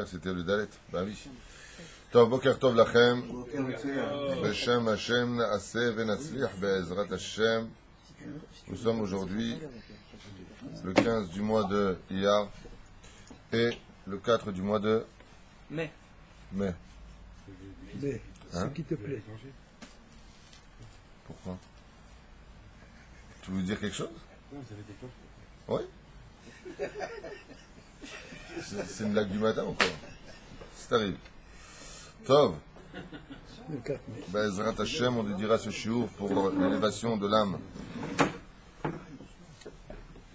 C'était le Dalet, bah oui. Tov, Boker Tov Lachem, Beshem Hashem Naaseh Venatzliach Be'ezrat Hashem. Nous sommes aujourd'hui le 15 du mois de Iyar et le 4 du mois de mai. Mai. Ce qui te plaît. Pourquoi? Tu veux dire quelque chose? Non, vous avez des cloches. Oui. C'est une blague du matin ou quoi? C'est arrivé. Tov. Le 4 mai. Be'ezrat Hashem, on lui dira ce shiur pour l'élévation de l'âme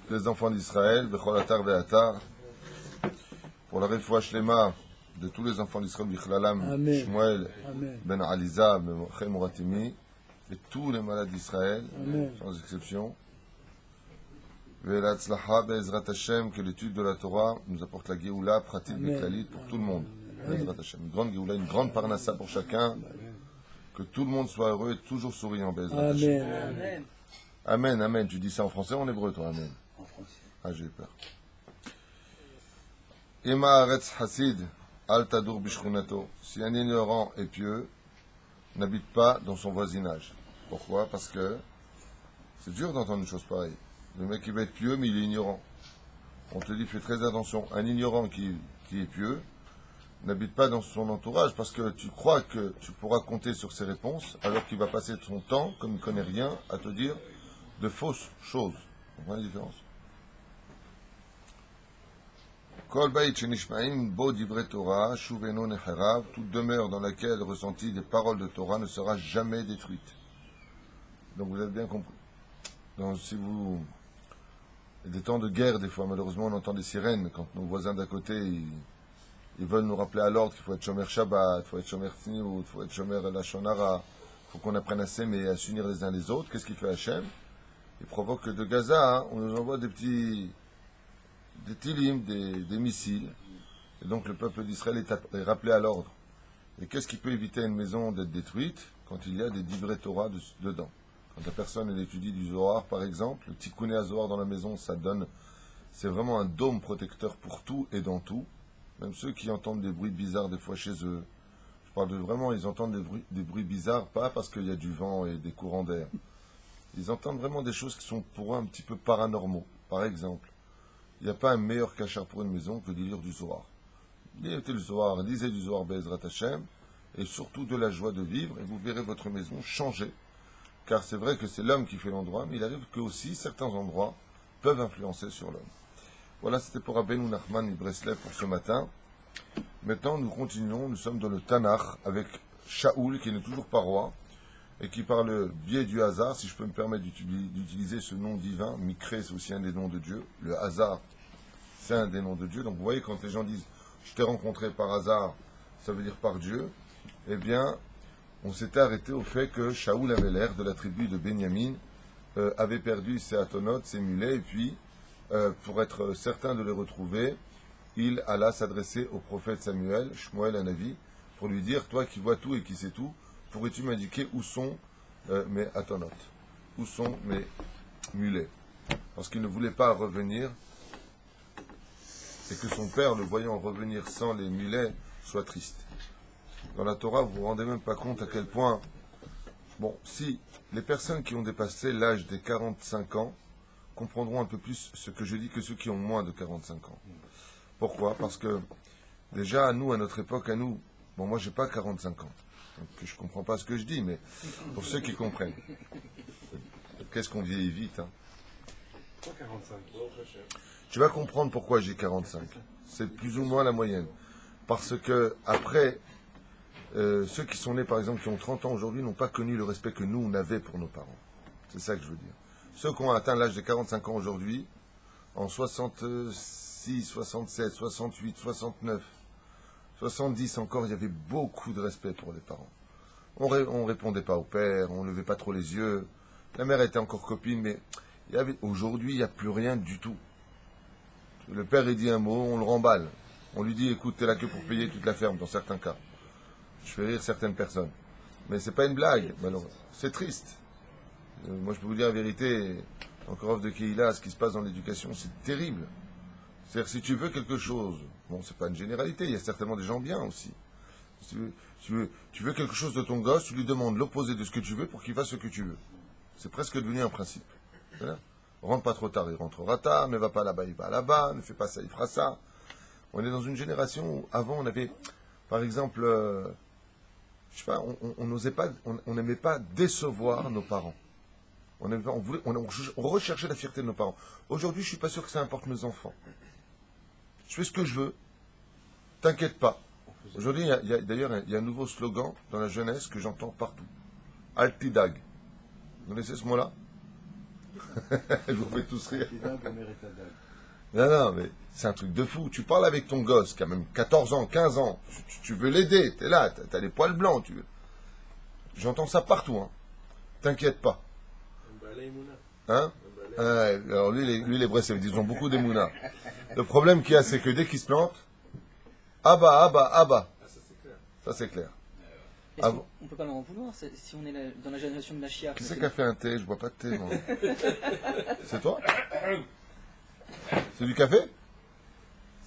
des enfants d'Israël, Bechol Atar Ve'atar, pour la refoua shlema de tous les enfants d'Israël, Bichlalam, Amen. Shmuel, Amen. Ben Aliza, Ben Moratimi, et tous les malades d'Israël, Amen. sans exception. Ve'latzlacha Be'ezrat Hashem, que l'étude de la Torah nous apporte la Géoula, pratique Amen. Beklalit pour tout le monde. Be'ezrat Hashem. Une grande Géoula, une grande Parnassa pour chacun. Que tout le monde soit heureux et toujours souriant, Be'ezrat Hashem. Amen. Amen. Amen, amen. Tu dis ça en français ou en hébreu, toi, amen? En français. Ah, j'ai eu peur. Ema Aretz Hasid, Al Tadur Bishchunato. Si un ignorant est pieux, n'habite pas dans son voisinage. Pourquoi? Parce que c'est dur d'entendre une chose pareille. Le mec qui va être pieux, mais il est ignorant. On te dit, fais très attention. Un ignorant qui est pieux n'habite pas dans son entourage parce que tu crois que tu pourras compter sur ses réponses alors qu'il va passer son temps, comme il ne connaît rien, à te dire de fausses choses. Vous comprenez la différence? Kol bait shenishmaim bo divrei Torah shuveno necharav, toute demeure dans laquelle le ressenti des paroles de Torah ne sera jamais détruite. Donc vous avez bien compris. Donc si vous... Il y a des temps de guerre, des fois, malheureusement, on entend des sirènes quand nos voisins d'à côté, ils veulent nous rappeler à l'ordre qu'il faut être shomer Shabbat, il faut être shomer Tzniut, il faut être shomer Lashon Hara, il faut qu'on apprenne à s'aimer et à s'unir les uns les autres. Qu'est-ce qu'il fait Hachem? Il provoque que de Gaza, on nous envoie des tilim, des missiles. Et donc le peuple d'Israël est rappelé à l'ordre. Et qu'est-ce qui peut éviter à une maison d'être détruite quand il y a des divrei Torah dedans? Quand la personne elle étudie du Zohar, par exemple, le tikkuné à Zohar dans la maison, c'est vraiment un dôme protecteur pour tout et dans tout. Même ceux qui entendent des bruits bizarres des fois chez eux. Je parle de vraiment, ils entendent des bruits bizarres, pas parce qu'il y a du vent et des courants d'air. Ils entendent vraiment des choses qui sont pour eux un petit peu paranormaux. Par exemple, il n'y a pas un meilleur cachard pour une maison que de lire du Zohar. Lisez du Zohar, lisez du Zohar Be'ezrat Hashem, et surtout de la joie de vivre, et vous verrez votre maison changer. Car c'est vrai que c'est l'homme qui fait l'endroit, mais il arrive que aussi certains endroits peuvent influencer sur l'homme. Voilà, c'était pour Rabbeinu Nachman Ibreslev pour ce matin. Maintenant, nous continuons, nous sommes dans le Tanakh avec Shaoul, qui n'est toujours pas roi, et qui par le biais du hasard, si je peux me permettre d'utiliser ce nom divin, Mikré, c'est aussi un des noms de Dieu, le hasard, c'est un des noms de Dieu. Donc vous voyez, quand les gens disent « je t'ai rencontré par hasard », ça veut dire par Dieu, eh bien, on s'était arrêté au fait que Shaoul avait l'air de la tribu de Benyamin, avait perdu ses atonotes, ses mulets, et puis, pour être certain de les retrouver, il alla s'adresser au prophète Samuel, Shmuel Hanavi, pour lui dire « toi qui vois tout et qui sais tout, pourrais-tu m'indiquer où sont mes atonotes, où sont mes mulets ?» Parce qu'il ne voulait pas revenir, et que son père, le voyant revenir sans les mulets, soit triste. Dans la Torah, vous vous rendez même pas compte à quel point... Bon, si les personnes qui ont dépassé l'âge des 45 ans comprendront un peu plus ce que je dis que ceux qui ont moins de 45 ans. Pourquoi? Parce que, déjà, à nous, à notre époque, bon, moi, j'ai pas 45 ans. Donc, je comprends pas ce que je dis, mais pour ceux qui comprennent. Qu'est-ce qu'on vieillit vite, hein? Pourquoi 45? Tu vas comprendre pourquoi j'ai 45. C'est plus ou moins la moyenne. Parce que, après, ceux qui sont nés, par exemple, qui ont 30 ans aujourd'hui, n'ont pas connu le respect que nous, on avait pour nos parents. C'est ça que je veux dire. Ceux qui ont atteint l'âge de 45 ans aujourd'hui, en 66, 67, 68, 69, 70 encore, il y avait beaucoup de respect pour les parents. On répondait pas au père, on levait pas trop les yeux. La mère était encore copine, mais aujourd'hui, il n'y a plus rien du tout. Le père, il dit un mot, on le remballe. On lui dit, écoute, t'es là que pour payer toute la ferme, dans certains cas. Je fais rire certaines personnes. Mais c'est pas une blague, malheureusement. C'est triste. Moi, je peux vous dire la vérité, encore off de Kehila, ce qui se passe dans l'éducation, c'est terrible. C'est-à-dire, si tu veux quelque chose, bon, c'est pas une généralité, il y a certainement des gens bien aussi. Si tu veux quelque chose de ton gosse, tu lui demandes l'opposé de ce que tu veux pour qu'il fasse ce que tu veux. C'est presque devenu un principe. Voilà. Rentre pas trop tard, il rentrera tard, ne va pas là-bas, il va là-bas, ne fais pas ça, il fera ça. On est dans une génération où, avant, on avait, par exemple, je sais pas, on n'osait pas, on n'aimait pas décevoir nos parents. On recherchait la fierté de nos parents. Aujourd'hui, je suis pas sûr que ça importe mes enfants. Je fais ce que je veux, t'inquiète pas. Aujourd'hui, d'ailleurs, il y a un nouveau slogan dans la jeunesse que j'entends partout. Altidag. Vous connaissez ce mot-là? Je vous fais tous rire. Non, mais c'est un truc de fou. Tu parles avec ton gosse qui a même 14 ans, 15 ans. Tu veux l'aider, t'es là, t'as les poils blancs. J'entends ça partout. Hein. T'inquiète pas. Hein? Alors lui, les Bressels, ils ont beaucoup d'émouna. Le problème qu'il y a, c'est que dès qu'ils se plantent, Abba. Ça, c'est clair. On ne peut pas leur en vouloir si on est dans la génération de Mashiach. Qui c'est qui a fait un thé? Je bois pas de thé, moi. C'est toi? C'est du café?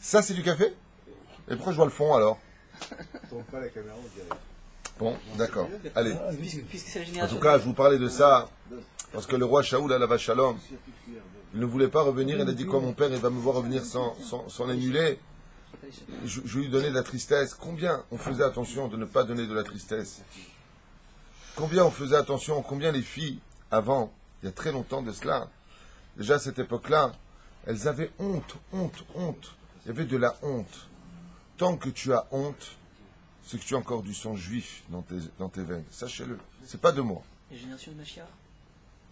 Ça, c'est du café? Et pourquoi je vois le fond, alors? Pas la caméra, on dirait. Bon, d'accord. Allez. Puisque c'est la En génération. tout cas, je vous parlais de ça parce que le roi Shaoul, Alav Shalom, il ne voulait pas revenir. Il a dit quoi, mon père, il va me voir revenir sans l'annuler. Je lui donnais de la tristesse. Combien on faisait attention de ne pas donner de la tristesse? Combien on faisait attention? Combien les filles, avant, il y a très longtemps de cela, déjà à cette époque-là, elles avaient honte. Il y avait de la honte. Tant que tu as honte, c'est que tu as encore du sang juif dans tes veines. Sachez-le. C'est pas de moi. La génération de Mashiach.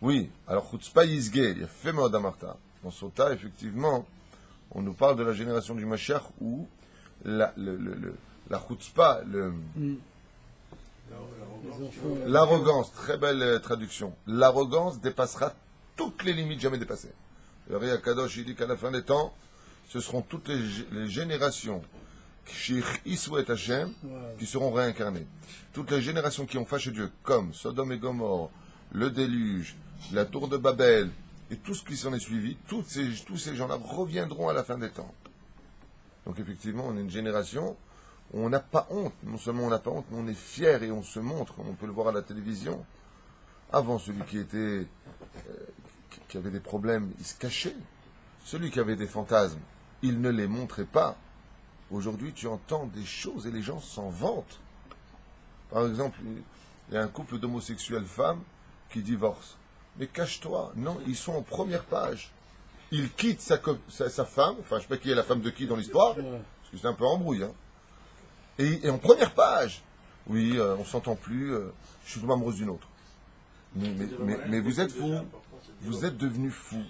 Oui. Alors, Chutzpah Yizge, il y a fait Amarta. Dans Sota, effectivement, on nous parle de la génération du Mashiach où la Chutzpah, l'arrogance, très belle traduction. L'arrogance dépassera toutes les limites jamais dépassées. Le Ré Akadosh, il dit qu'à la fin des temps, ce seront toutes les générations qui souhaitent Hachem, qui seront réincarnées. Toutes les générations qui ont fâché Dieu, comme Sodome et Gomorre, le déluge, la tour de Babel, et tout ce qui s'en est suivi, tous ces gens-là reviendront à la fin des temps. Donc effectivement, on est une génération où on n'a pas honte. Non seulement on n'a pas honte, mais on est fier et on se montre. On peut le voir à la télévision. Avant, celui qui avait des problèmes, il se cachait. Celui qui avait des fantasmes, il ne les montrait pas. Aujourd'hui, tu entends des choses et les gens s'en vantent. Par exemple, il y a un couple d'homosexuelles femmes qui divorcent. Mais cache-toi. Non, ils sont en première page. Il quitte sa femme, enfin je ne sais pas qui est la femme de qui dans l'histoire, parce que c'est un peu embrouille. Hein. Et en première page, oui, on s'entend plus, je suis amoureuse d'une autre. Mais vous êtes fous, vous êtes devenus fous.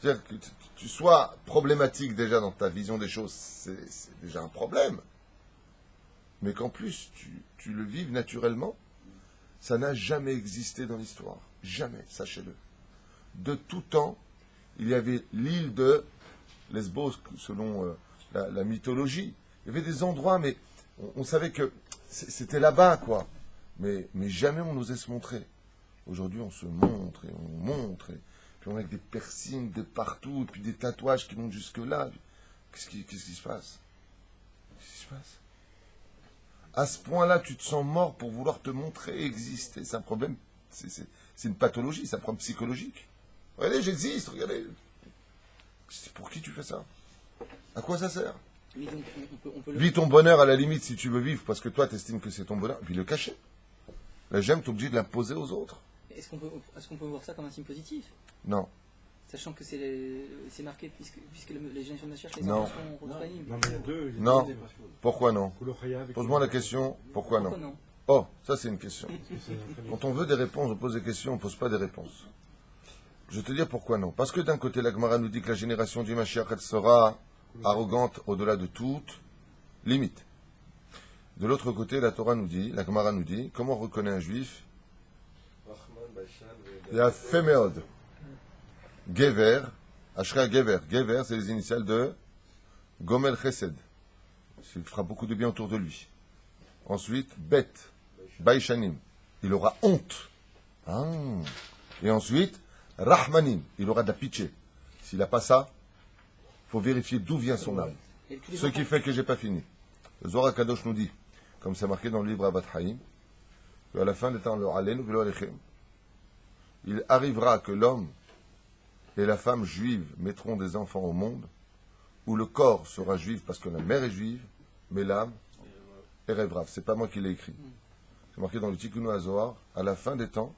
C'est-à-dire que tu sois problématique déjà dans ta vision des choses, c'est déjà un problème. Mais qu'en plus, tu le vives naturellement, ça n'a jamais existé dans l'histoire. Jamais, sachez-le. De tout temps, il y avait l'île de Lesbos, selon la mythologie. Il y avait des endroits, mais on savait que c'était là-bas, quoi. Mais jamais on n'osait se montrer. Aujourd'hui, on se montre et on montre. Et puis on a avec des piercings de partout, et puis des tatouages qui montent jusque-là. Qu'est-ce qui se passe? Qu'est-ce qui se passe? À ce point-là, tu te sens mort pour vouloir te montrer, exister. C'est un problème, c'est une pathologie, c'est un problème psychologique. Regardez, j'existe, regardez. C'est pour qui tu fais ça? À quoi ça sert? Oui, donc on peut Vis ton bonheur à la limite si tu veux vivre, parce que toi, tu estimes que c'est ton bonheur. Vis le cacher. La gemme, tu es obligé de l'imposer aux autres. Est-ce qu'on peut voir ça comme un signe positif? Non. Sachant que c'est marqué, puisque les générations de Mashiach, les Non. enfants sont retraînés. Non, mais il y a deux. Non. Pourquoi non? Pose Pose-moi la question, pourquoi non? Oh, ça c'est une question. Quand on veut des réponses, on pose des questions, on ne pose pas des réponses. Je vais te dire pourquoi non. Parce que d'un côté, la Gemara nous dit que la génération du Mashiach, elle sera arrogante au-delà de toute limite. De l'autre côté, la Torah nous dit, la Gemara nous dit, comment on reconnaît un juif? Il y a Femeod. Gever, Ashra Gever. Gever, c'est les initiales de Gomel Chesed. Il fera beaucoup de bien autour de lui. Ensuite, Bet, Baishanim. Il aura honte. Ah. Et ensuite, Rahmanim. Il aura de la pitié. S'il n'a pas ça, faut vérifier d'où vient son âme. Et tous les Ce enfants- qui fait que j'ai pas fini. Le Zohar Kadosh nous dit, comme c'est marqué dans le livre Avat Haïm, qu'à la fin des temps, le Aleinu velo Alechem, il arrivera que l'homme et la femme juive mettront des enfants au monde, où le corps sera juif parce que la mère est juive, mais l'âme est rêverav. C'est pas moi qui l'ai écrit. C'est marqué dans le Tikkun HaZohar, à la fin des temps,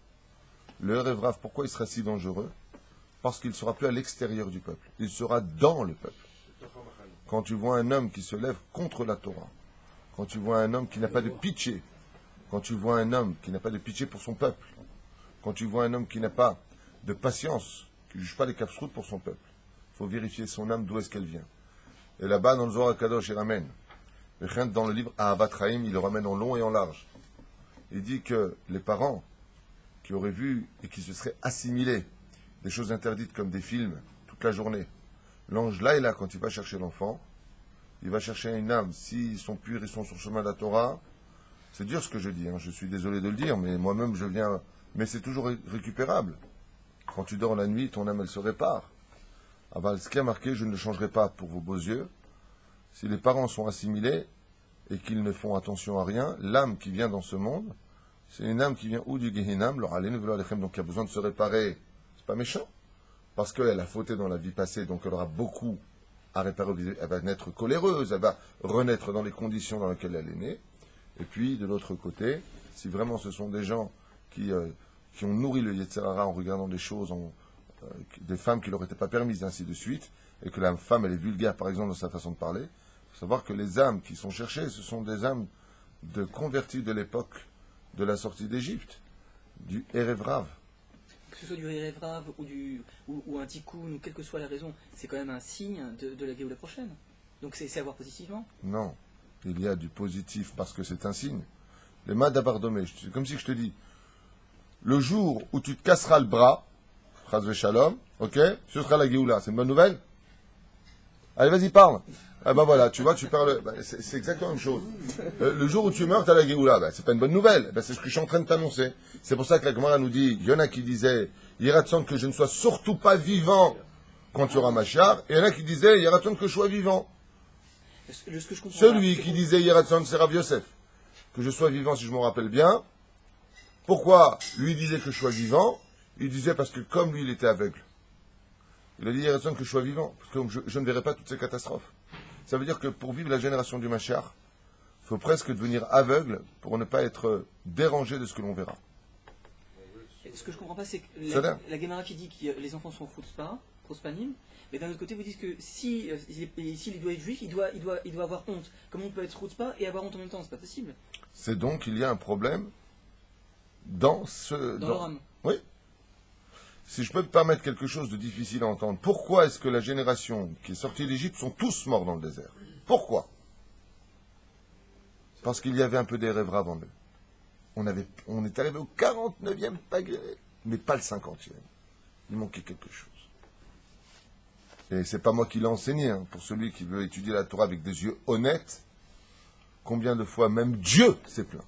le rêverav, pourquoi il sera si dangereux? Parce qu'il ne sera plus à l'extérieur du peuple. Il sera dans le peuple. Quand tu vois un homme qui se lève contre la Torah, quand tu vois un homme qui n'a pas de pitié, quand tu vois un homme qui n'a pas de pitié pour son peuple, quand tu vois un homme qui n'a pas de patience, qui ne juge pas les capsroutes pour son peuple, il faut vérifier son âme, d'où est-ce qu'elle vient. Et là-bas, dans le Zohar Kadosh, il ramène. Dans le livre Ahavat Chaim, il le ramène en long et en large. Il dit que les parents qui auraient vu et qui se seraient assimilés des choses interdites comme des films toute la journée, l'ange là et là, quand il va chercher l'enfant, il va chercher une âme. S'ils sont purs, ils sont sur le chemin de la Torah. C'est dur ce que je dis, hein. Je suis désolé de le dire, mais moi-même je viens. Mais c'est toujours récupérable. Quand tu dors la nuit, ton âme elle se répare. Ah, ce qui a marqué, je ne le changerai pas pour vos beaux yeux. Si les parents sont assimilés et qu'ils ne font attention à rien, l'âme qui vient dans ce monde, c'est une âme qui vient ou du Gehinam, donc il y a besoin de se réparer. C'est pas méchant. Parce qu'elle a fauté dans la vie passée, donc elle aura beaucoup à réparer. Elle va naître coléreuse, elle va renaître dans les conditions dans lesquelles elle est née. Et puis, de l'autre côté, si vraiment ce sont des gens qui ont nourri le Yetzer Hara en regardant des choses, des femmes qui leur étaient pas permises, ainsi de suite, et que la femme, elle est vulgaire, par exemple, dans sa façon de parler, il faut savoir que les âmes qui sont cherchées, ce sont des âmes de convertis de l'époque de la sortie d'Égypte, du Erev Rav. Que ce soit du Erev Rav ou un tikkun, ou quelle que soit la raison, c'est quand même un signe de la Géoula prochaine. Donc c'est à voir positivement. Non, il y a du positif parce que c'est un signe. Les mains d'Abardomé, c'est comme si je te dis, le jour où tu te casseras le bras, Chaz Shalom, ok, ce sera la Géoula. C'est une bonne nouvelle? Allez, vas-y, parle. Ah ben voilà, tu vois, tu parles. C'est exactement la même chose. Le jour où tu meurs, tu as la Géoula. C'est pas une bonne nouvelle. C'est ce que je suis en train de t'annoncer. C'est pour ça que la Gemara nous dit, il y en a qui disaient, Yeratzon que je ne sois surtout pas vivant quand tu auras Mashiach, et il y en a qui disaient, Yeratzon que je sois vivant. Ce que je comprends Celui pas, qui disait Yeratzon, c'est Rav Yosef. Que je sois vivant, si je me rappelle bien. Pourquoi lui disait que je sois vivant? Il disait parce que comme lui, il était aveugle. Il a dit Yeratzon que je sois vivant, parce que je ne verrai pas toutes ces catastrophes. Ça veut dire que pour vivre la génération du Mashiach, il faut presque devenir aveugle pour ne pas être dérangé de ce que l'on verra. Ce que je comprends pas, c'est que C'est-à-dire la Gemara qui dit que les enfants sont prospanim, mais d'un autre côté, vous dites que s'il doit être juif, il doit avoir honte. Comment on peut être chutzpah et avoir honte en même temps? C'est pas possible. C'est donc qu'il y a un problème dans Leur âme. Oui. Si je peux me permettre quelque chose de difficile à entendre, pourquoi est-ce que la génération qui est sortie d'Égypte sont tous morts dans le désert? Pourquoi? Parce qu'il y avait un peu des rêves avant eux. On est arrivé au 49e palier, mais pas le 50e. Il manquait quelque chose. Et c'est pas moi qui l'ai enseigné, hein. Pour celui qui veut étudier la Torah avec des yeux honnêtes, combien de fois même Dieu s'est plaint?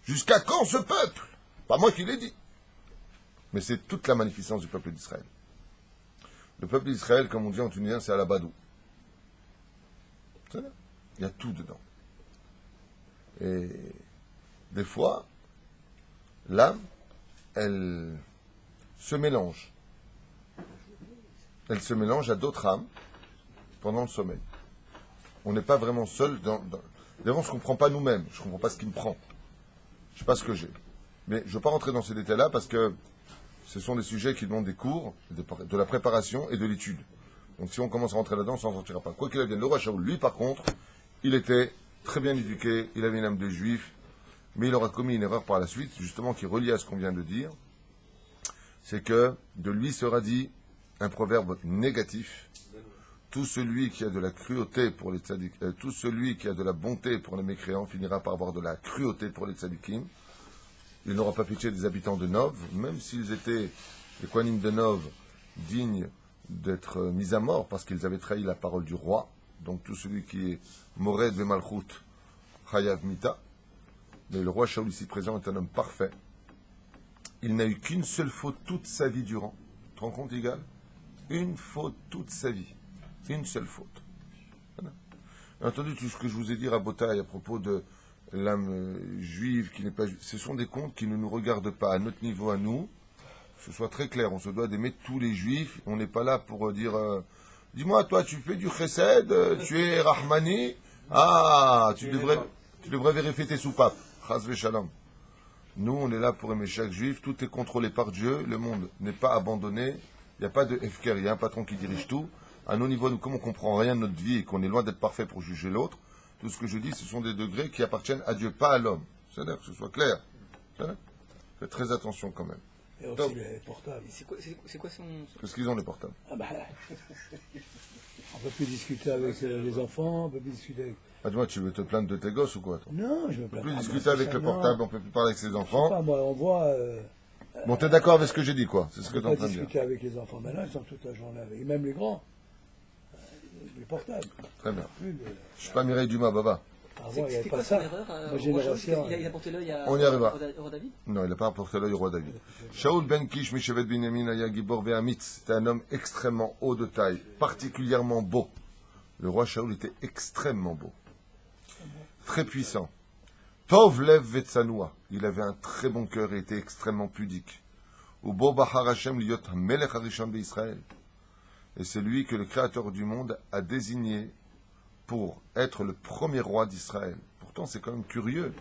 Jusqu'à quand ce peuple? Pas moi qui l'ai dit. Mais c'est toute la magnificence du peuple d'Israël. Le peuple d'Israël, comme on dit en tunisien, c'est à la badou. C'est là. Il y a tout dedans. Et des fois, l'âme, elle se mélange. Elle se mélange à d'autres âmes pendant le sommeil. On n'est pas vraiment seul. D'abord, on ne se comprend pas nous-mêmes. Je ne comprends pas ce qui me prend. Je ne sais pas ce que j'ai. Mais je ne veux pas rentrer dans ces détails-là parce que ce sont des sujets qui demandent des cours, de la préparation et de l'étude. Donc si on commence à rentrer là-dedans, on ne s'en sortira pas. Quoi qu'il advienne, le roi Shaoul, lui par contre, il était très bien éduqué, il avait une âme de juif, mais il aura commis une erreur par la suite, justement qui est reliée à ce qu'on vient de dire. C'est que de lui sera dit un proverbe négatif. Tout celui qui a de la cruauté pour les tzadikim, tout celui qui a de la bonté pour les mécréants finira par avoir de la cruauté pour les tzadikim. Il n'aura pas pitié des habitants de Nov, même s'ils étaient, les Kohanim de Nov, dignes d'être mis à mort parce qu'ils avaient trahi la parole du roi. Donc tout celui qui est Mored Vemalchut, Chayav Mita. Mais le roi Shaoul ici présent est un homme parfait. Il n'a eu qu'une seule faute toute sa vie durant. Tu te rends compte, Igal? Une faute toute sa vie. C'est une seule faute. Voilà. Entendu tout ce que je vous ai dit, Rabotaï, à propos de l'âme juive qui n'est pas juive, ce sont des comptes qui ne nous regardent pas à notre niveau, à nous. Que ce soit très clair, on se doit d'aimer tous les juifs. On n'est pas là pour dire dis-moi, toi, tu fais du chesed, tu es rahmani, tu devrais vérifier tes soupapes. Chas v'shalom. Nous, on est là pour aimer chaque juif. Tout est contrôlé par Dieu. Le monde n'est pas abandonné. Il n'y a pas de FKR. Il y a un patron qui dirige tout. À nos niveaux, nous, comme on ne comprend rien de notre vie et qu'on est loin d'être parfait pour juger l'autre, tout ce que je dis, ce sont des degrés qui appartiennent à Dieu, pas à l'homme. C'est-à-dire que ce soit clair. Faites très attention quand même. Et aussi Donc, les portables. C'est quoi son. qu'est-ce qu'ils ont, les portables? Ah bah, on peut plus discuter avec les enfants, on peut plus discuter avec... Ah, dis-moi, tu veux te plaindre de tes gosses ou quoi, toi? Non, je me On peut plains plus pas. discuter avec le portable, on peut plus parler avec ses Je sais enfants. pas, moi, on voit... Bon, t'es d'accord avec ce que j'ai dit, quoi? C'est ce que on t'es en peut train de dire. discuter avec les enfants. Maintenant, ils sont toute la journée avec... Et même les grands. Les portables. Très bien. Plus de- Je suis pas Mireille Dumas, baba. Avant, il n'y avait C'était pas quoi ça. son erreur Ma au roi génération... Shaul, il a porté l'œil à On y arrivera. au roi David. Non, il n'a pas apporté l'œil au roi David. Shaul ben Kish, Mishevet Binyamin, Aya Gibor Ve'amitz, c'était un homme extrêmement haut de taille, particulièrement beau. Le roi Shaul était extrêmement beau. Très puissant. Tov Lev Vetzanoua. Il avait un très bon cœur et était extrêmement pudique. Ubo Bahar Hashem Liot Melech Harishon d'Israël. Et c'est lui que le Créateur du monde a désigné pour être le premier roi d'Israël. Pourtant, c'est quand même curieux.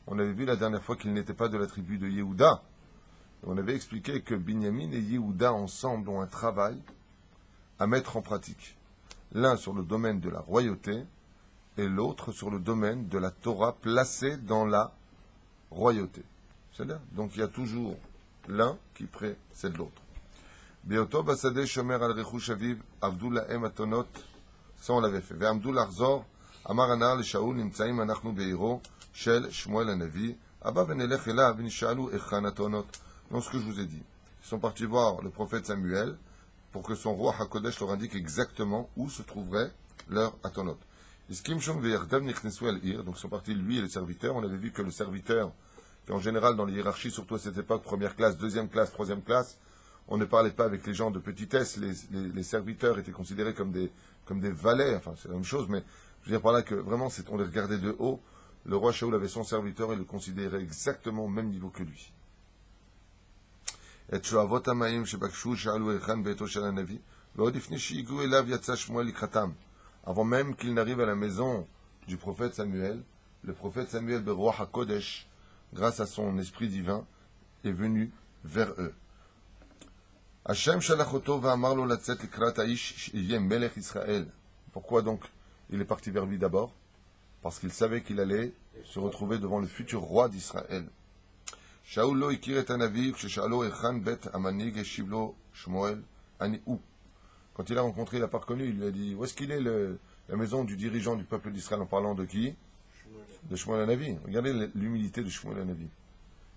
On avait vu la dernière fois qu'il n'était pas de la tribu de Yehuda. Et on avait expliqué que Binyamin et Yehuda ensemble ont un travail à mettre en pratique. L'un sur le domaine de la royauté et l'autre sur le domaine de la Torah placée dans la royauté. C'est-à-dire, donc il y a toujours l'un qui précède l'autre. Beoto Basadeh Shomer al Rechush Aviv Avdullah Em Atonot. Ça, on l'avait fait. Ve'amdou l'achzor, amar anar le Shaul, nimtsaim anachnu be'iro, shel Shmuel hanavi, abba venelech elav, v'nishalu echan atonot. Donc, ce que je vous ai dit. Ils sont partis voir le prophète Samuel pour que son roi HaKodesh leur indique exactement où se trouverait leur atonot. Iskim shom ve'yardav nichnesu el ir. Donc, ils sont partis, lui et le serviteur. On avait vu que le serviteur, qui en général, dans les hiérarchies, surtout à cette époque, première classe, deuxième classe, troisième classe, on ne parlait pas avec les gens de petitesse. Les serviteurs étaient considérés comme des valets, enfin c'est la même chose, mais je veux dire par là que vraiment on les regardait de haut. Le roi Shaul avait son serviteur et le considérait exactement au même niveau que lui. Avant même qu'il n'arrive à la maison du prophète Samuel, le prophète Samuel de roi HaKodesh, grâce à son esprit divin, est venu vers eux. Hashem shalachoto va'amar lo latzet likrat ha'ish yeh melech Israël. Pourquoi donc il est parti vers lui d'abord? Parce qu'il savait qu'il allait se retrouver devant le futur roi d'Israël. Shaul lo ikir et hanavi ksheshalo echan bet amanig eshiv lo Shmuel ani où. Quand il a rencontré, il n'a pas reconnu, il lui a dit où est-ce qu'il est la maison du dirigeant du peuple d'Israël, en parlant de qui? De Shmuel hanavi. Regardez l'humilité de Shmuel hanavi.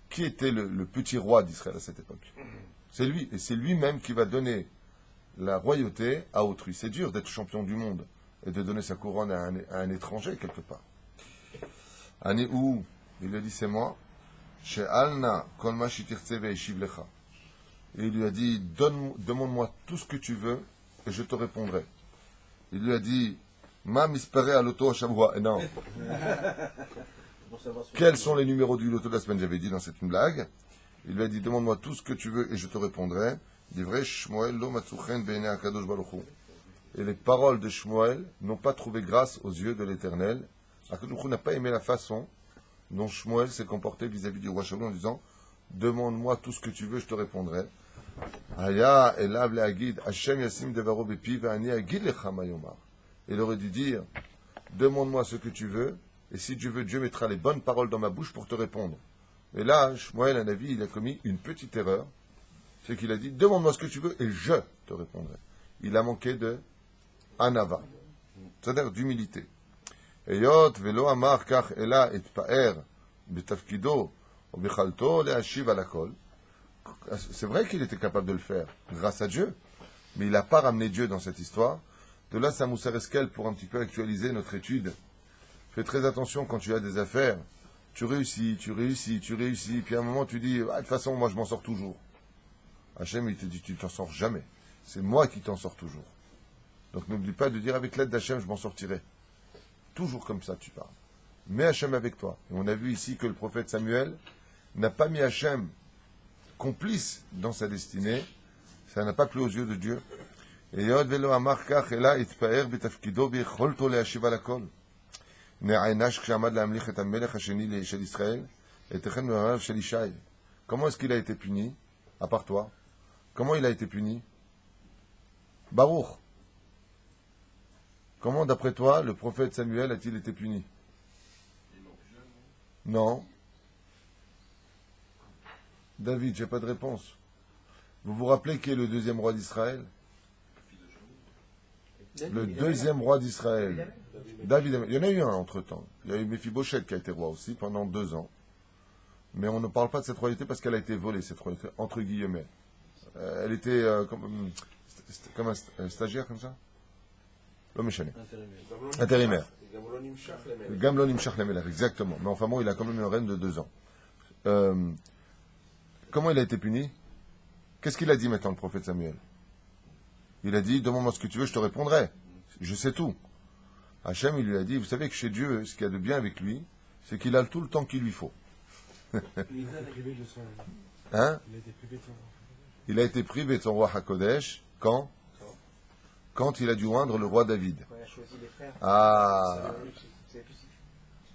Qui était le petit roi d'Israël à cette époque? C'est lui, et c'est lui-même qui va donner la royauté à autrui. C'est dur d'être champion du monde et de donner sa couronne à un étranger quelque part. Ani où? Il lui a dit c'est moi. She'alna kol ma shitirtze ve'eshiv lecha. Et il lui a dit demande-moi tout ce que tu veux et je te répondrai. Il lui a dit ma mispere à l'auto à Shavua. Non. Quels sont les numéros du loto de la semaine? J'avais dit dans cette une blague. Il lui a dit demande-moi tout ce que tu veux et je te répondrai. Il dit vrai Shmuel lo matzuchen be'enei HaKadosh Baruch Hu. Et les paroles de Shmuel n'ont pas trouvé grâce aux yeux de l'Éternel. HaKadosh Baruch Hu n'a pas aimé la façon dont Shmuel s'est comporté vis-à-vis du roi Shaul en disant demande-moi tout ce que tu veux, je te répondrai. Aya elav le'agid Hashem yasim devaro bepi ve'ani agid lecha ma yomar. Il aurait dû dire demande-moi ce que tu veux et si tu veux, Dieu mettra les bonnes paroles dans ma bouche pour te répondre. Et là, Shmuel, un avis, il a commis une petite erreur. C'est qu'il a dit, demande-moi ce que tu veux et je te répondrai. Il a manqué de anava, c'est-à-dire d'humilité. Eyot velo amar kach ela et pa'er betafkido ou bechalto le'ashiv alakol. C'est vrai qu'il était capable de le faire, grâce à Dieu, mais il n'a pas ramené Dieu dans cette histoire. De là, ça Moussar Eskel, pour un petit peu actualiser notre étude. Fais très attention quand tu as des affaires. Tu réussis, puis à un moment tu dis, ah, de toute façon, moi je m'en sors toujours. Hachem, il te dit, tu t'en sors jamais. C'est moi qui t'en sors toujours. Donc n'oublie pas de dire avec l'aide d'Hachem, je m'en sortirai. Toujours comme ça, tu parles. Mets Hachem avec toi. Et on a vu ici que le prophète Samuel n'a pas mis Hachem complice dans sa destinée. Ça n'a pas plu aux yeux de Dieu. Et Yod velo amar kach ela itpaer betafkido biecholto leashiv al hakol. Ne'aynash kshamad laamlich et hamelech hasheni shel Israël et techen me'amav shel Ishai. Comment est-ce qu'il a été puni, à part toi? Comment il a été puni? Baruch. Comment, d'après toi, le prophète Samuel a-t-il été puni? Non. David, j'ai pas de réponse. Vous vous rappelez qui est le deuxième roi d'Israël? Le deuxième roi d'Israël. David. Il y en a eu un entre-temps. Il y a eu Méphibosheth qui a été roi aussi pendant 2 ans. Mais on ne parle pas de cette royauté parce qu'elle a été volée, cette royauté, entre guillemets. Elle était comme un stagiaire, comme ça? L'homme échané. Intérimaire. Gamlon Imshach Lemelech, exactement. Mais enfin bon, il a quand même un règne de 2 ans. Comment il a été puni? Qu'est-ce qu'il a dit maintenant, le prophète Samuel? Il a dit, demande-moi ce que tu veux, je te répondrai. Je sais tout. Hachem, il lui a dit, vous savez que chez Dieu, ce qu'il y a de bien avec lui, c'est qu'il a tout le temps qu'il lui faut. Hein? Il a été privé de son roi Hakodesh quand? Quand il a dû oindre le roi David. Ah.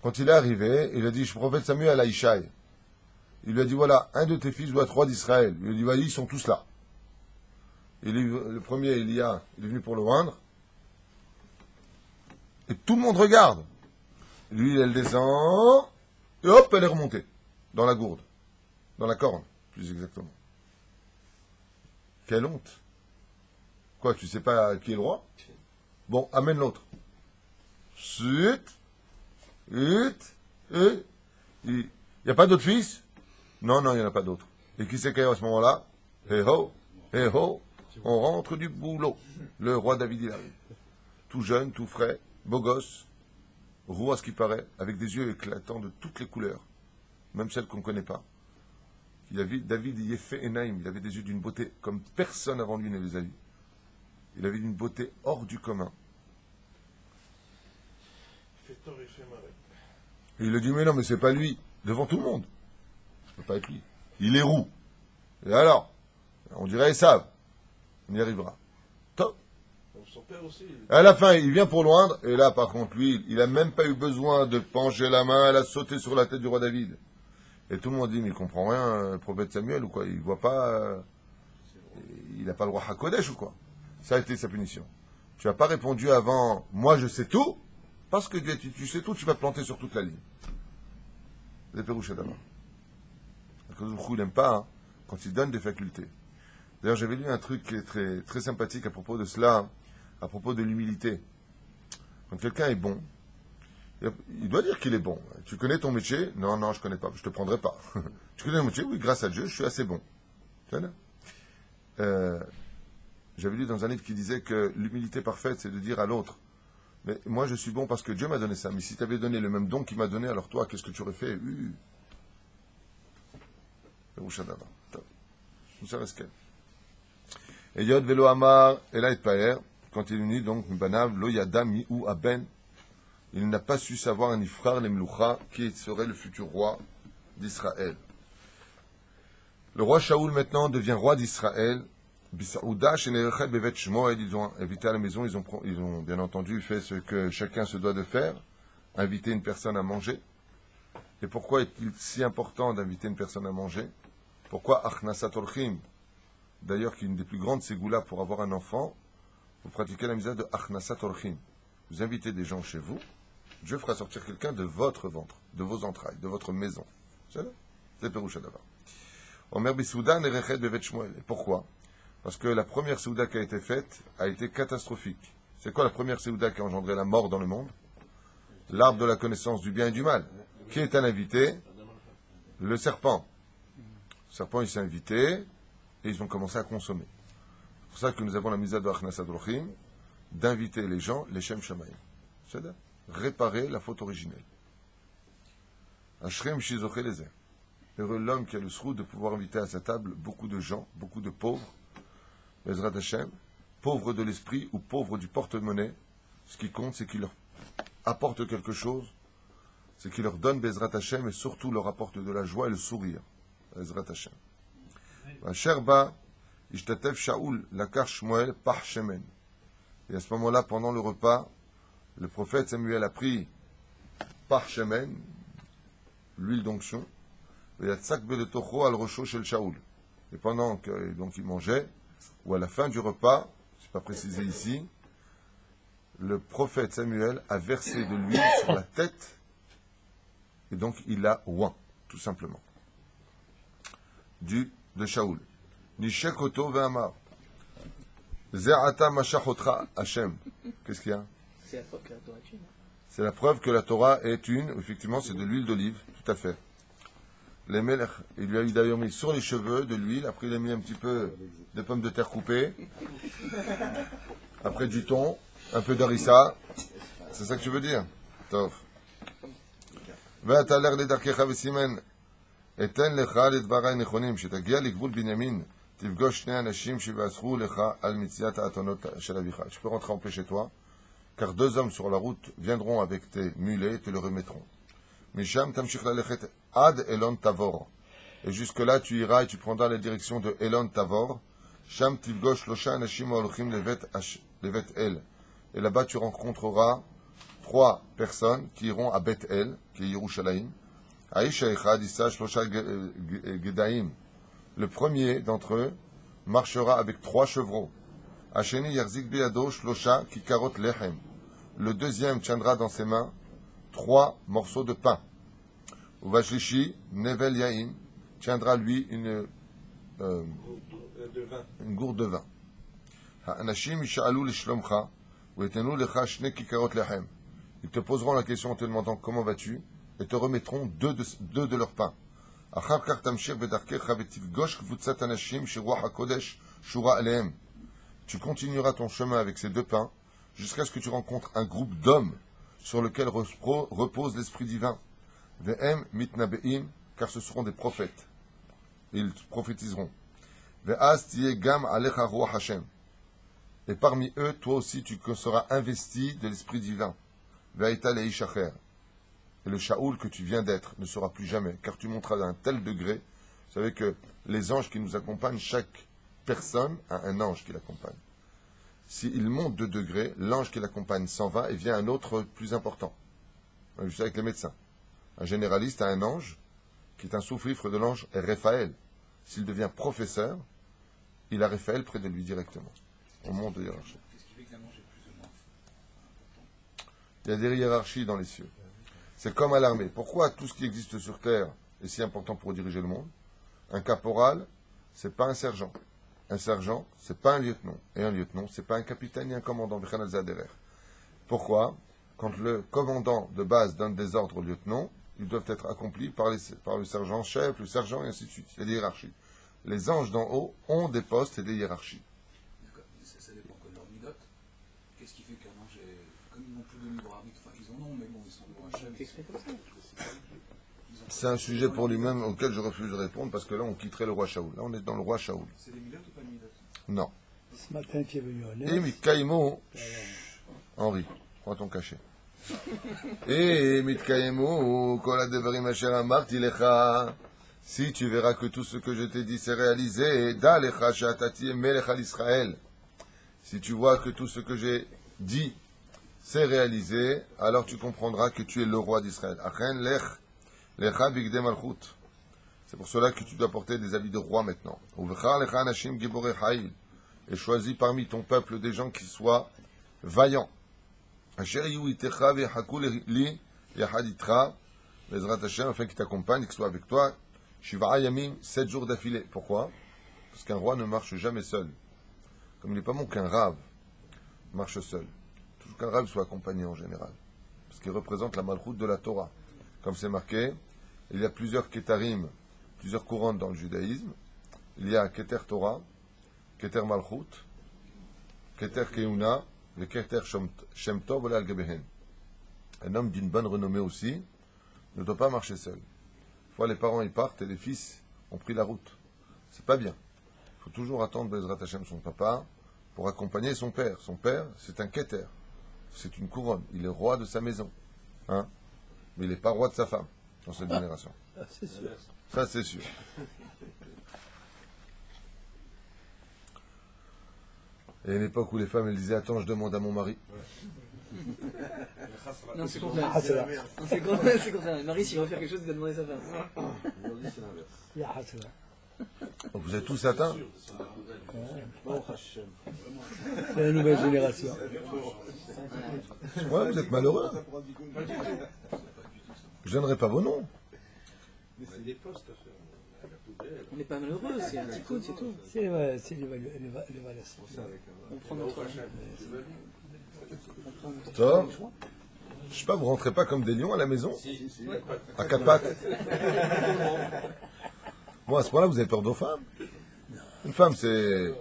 Quand il est arrivé, il a dit, je prophète Samuel à Ishaï. Il lui a dit, voilà, un de tes fils doit être roi d'Israël. Il lui a dit, voilà, ils sont tous là. Et le premier, Elia, il est venu pour le oindre. Et tout le monde regarde. Lui, elle descend. Et hop, elle est remontée. Dans la gourde. Dans la corne, plus exactement. Quelle honte. Quoi, tu sais pas qui est le roi? Bon, amène l'autre. Chut. Chut. Il n'y a pas d'autres fils? Non, il n'y en a pas d'autres. Et qui c'est qu'il y a à ce moment-là? Eh ho, on rentre du boulot. Le roi David, il arrive. Tout jeune, tout frais, beau gosse, roux à ce qui paraît, avec des yeux éclatants de toutes les couleurs, même celles qu'on ne connaît pas. David, il est fait Enaim, il avait des yeux d'une beauté comme personne avant lui ne les a eu. Il avait une beauté hors du commun. Et il a dit, mais non, mais c'est pas lui, devant tout le monde. Ça peut pas être lui. Il est roux. Et alors, on dirait Esav. On y arrivera. Top. Son père aussi. À la fin, il vient pour loindre, et là, par contre, lui, il a même pas eu besoin de pencher la main, elle a sauté sur la tête du roi David. Et tout le monde dit, mais il comprend rien, le prophète Samuel, ou quoi, il voit pas, il n'a pas le roi Hakodesh, ou quoi. Ça a été sa punition. Tu n'as pas répondu avant, moi je sais tout, parce que tu sais tout, tu vas te planter sur toute la ligne. Les Pérouchets d'abord. Il n'aime pas, hein, quand il donne des facultés. D'ailleurs, j'avais lu un truc qui est très, très sympathique à propos de cela, à propos de l'humilité. Quand quelqu'un est bon, il doit dire qu'il est bon. Tu connais ton métier? Non, je ne connais pas, je ne te prendrai pas. Tu connais ton métier? Oui, grâce à Dieu, je suis assez bon. J'avais lu dans un livre qui disait que l'humilité parfaite, c'est de dire à l'autre, mais moi je suis bon parce que Dieu m'a donné ça, mais si tu avais donné le même don qu'il m'a donné, alors toi, qu'est-ce que tu aurais fait? Et Yod velo amar ela et paer, quand il est venu, donc, Mbanav, lo yada mi ou aben, il n'a pas su savoir un ifrar le mloucha, qui serait le futur roi d'Israël. Le roi Shaoul maintenant devient roi d'Israël. Bisaouda, Shenerechel, Bevet Shmoed, ils ont invité à la maison, ils ont bien entendu fait ce que chacun se doit de faire, inviter une personne à manger. Et pourquoi est-il si important d'inviter une personne à manger? Pourquoi Achnasat Orchim? D'ailleurs, qui est une des plus grandes ségoulas pour avoir un enfant, vous pratiquez la misère de Achnasat Orchim. Vous invitez des gens chez vous, Dieu fera sortir quelqu'un de votre ventre, de vos entrailles, de votre maison. C'est là? C'est Péroucha d'abord. Omer Bisouda, Nerechel, Bevet Shmoel. Et pourquoi? Parce que la première Séouda qui a été faite a été catastrophique. C'est quoi la première Séouda qui a engendré la mort dans le monde? L'arbre de la connaissance du bien et du mal. Qui est un invité? Le serpent. Le serpent, il s'est invité et ils ont commencé à consommer. C'est pour ça que nous avons la misère de Achnasat Orchim, d'inviter les gens, les Shem Shamayim. C'est-à-dire réparer la faute originelle. Ashrem Shizoché les heureux l'homme qui a le sroud de pouvoir inviter à sa table beaucoup de gens, beaucoup de pauvres, Bezrat Hashem, pauvres de l'esprit ou pauvres du porte-monnaie. Ce qui compte, c'est qu'ils leur apportent quelque chose, c'est qu'ils leur donnent Bezrat Hashem et surtout leur apportent de la joie et le sourire. Bezrat Hashem. Sherba, Ishtatev Shaoul, Lakar Shmuel, Par Shemen. Et à ce moment-là, pendant le repas, le prophète Samuel a pris Par Shemen, l'huile d'onction, et Yatzak Beletocho al Rocho Shel Shaoul. Et pendant qu'il mangeait, ou à la fin du repas, c'est pas précisé ici, le prophète Samuel a versé de l'huile sur la tête, et donc il a oint, tout simplement, de Shaoul. Nishek Oto ve'amar. Ze'ata mashachotra Hashem. Qu'est-ce qu'il y a? C'est la preuve que la Torah est une. C'est la preuve que la Torah est une. Effectivement, c'est de l'huile d'olive, tout à fait. Les melech, il lui a eu d'ailleurs mis sur les cheveux de l'huile. Après, il a mis un petit peu de pommes de terre coupées. Après, du thon, un peu d'harissa. C'est ça que tu veux dire? Tov. ואתה לך לדרכך וסימן, אתן לך לדברי נכונים, שתגיע לגבול בנימין, תפגוש שני אנשים שיבשרו לך על מציאת האתונות של אביך. Tu peux rentrer en paix chez toi, car deux hommes sur la route viendront avec tes mulets et te le remettront. Misham tamshich lalechet ad Elon Tavor. Et jusque-là, tu iras et tu prendras la direction de Elon Tavor. Sham tivgosh losha anashim olchim levet El. Et là-bas, tu rencontreras 3 personnes qui iront à Beth El, qui est Yerushalayim. Aisha echad issa shlosha gedaim. Le premier d'entre eux marchera avec 3 chevreaux. Hasheni yarzik beyado shlosha kikarot lechem. Le deuxième tiendra dans ses mains 3 morceaux de pain. Uvashlishi nevel yaim tiendra lui une gourde de vin. Ha'anashim yisha'alu lishlomcha u'etenu lecha shne kikarot lechem. Ils te poseront la question en te demandant comment vas-tu et te remettront 2 de leurs pains. Tu continueras ton chemin avec ces 2 pains jusqu'à ce que tu rencontres un groupe d'hommes sur lequel repose l'Esprit divin. Ve'em mitnabeim, car ce seront des prophètes. Et ils prophétiseront. Ve'az tiye gam alecha ruach Hashem. Et parmi eux, toi aussi, tu seras investi de l'Esprit divin. Ve'aita leishacher. Et le Shaoul que tu viens d'être ne sera plus jamais, car tu monteras d'un tel degré. Vous savez que les anges qui nous accompagnent, chaque personne a un ange qui l'accompagne. S'il monte de degré, l'ange qui l'accompagne s'en va et vient un autre plus important. On a vu ça avec les médecins. Un généraliste a un ange qui est un sous-fifre de l'ange Raphaël. S'il devient professeur, il a Raphaël près de lui directement. On monte de hiérarchie. Qu'est-ce qui fait que l'ange est plus ou moins important? Il y a des hiérarchies dans les cieux. C'est comme à l'armée. Pourquoi tout ce qui existe sur Terre est si important pour diriger le monde? Un caporal, c'est pas un sergent. Un sergent, c'est pas un lieutenant. Et un lieutenant, c'est pas un capitaine ni un commandant. Pourquoi? Quand le commandant de base donne des ordres au lieutenant, ils doivent être accomplis par le sergent-chef, le sergent, et ainsi de suite. Il y a des hiérarchies. Les anges d'en haut ont des postes et des hiérarchies. D'accord. Ça dépend que de leur midote. Qu'est-ce qui fait qu'un ange est... Comme ils n'ont plus de libre arbitre, enfin ils en ont, mais bon, ils sont devant un chef. T'expliques comme ça. C'est un sujet pour lui-même auquel je refuse de répondre parce que là on quitterait le roi Shaoul. Là on est dans le roi Shaoul. C'est des midotes ou pas des midotes? Non. Ce matin, tu es venu à Et Nes. Mitkaimo, Henri, prends ton cachet. Et Mitkaimo, Kola Devarim Asher Amarti Lecha. Si tu verras que tout ce que je t'ai dit c'est réalisé, Da Lecha Shatati Melech al Israël. Si tu vois que tout ce que j'ai dit c'est réalisé, alors tu comprendras que tu es le roi d'Israël. Achen Lech. C'est pour cela que tu dois porter des habits de roi maintenant. Et choisis parmi ton peuple des gens qui soient vaillants. Afin qu'ils t'accompagnent, qu'ils soient avec toi. 7 jours d'affilée. Pourquoi? Parce qu'un roi ne marche jamais seul. Comme il n'est pas bon qu'un rave marche seul. Toujours qu'un rave soit accompagné en général. Parce qu'il représente la malchoute de la Torah. Comme c'est marqué, il y a plusieurs kétarim, plusieurs couronnes dans le judaïsme. Il y a Keter Torah, Keter Malchut, Keter Keuna, et Keter Shem Tov Al Gebehen. Un homme d'une bonne renommée aussi ne doit pas marcher seul. Des fois, les parents ils partent et les fils ont pris la route. C'est pas bien. Il faut toujours attendre Bezrat Hashem son papa pour accompagner son père. Son père, c'est un keter. C'est une couronne. Il est roi de sa maison. Hein? Mais il n'est pas roi de sa femme dans cette génération. Ah, c'est sûr. Ça, c'est sûr. Il y a une époque où les femmes, elles disaient, attends, je demande à mon mari. Non, c'est contraire. Ah, c'est là. Non, c'est contraire. Marie, s'il veut faire quelque chose, il va demander à sa femme. Aujourd'hui, c'est l'inverse. Ya hasra. Donc, vous êtes tous atteints. C'est la nouvelle génération. Ouais, vous êtes malheureux. Je donnerai pas vos noms. Mais c'est des postes à faire. La poubelle. On n'est pas malheureux, c'est un petit coup, c'est tout. C'est l'évaluation. On prend notre. Ça, je sais pas, vous rentrez pas comme des lions à la maison? À quatre pattes. Bon, à ce point-là, vous avez peur de vos femmes? Une femme, c'est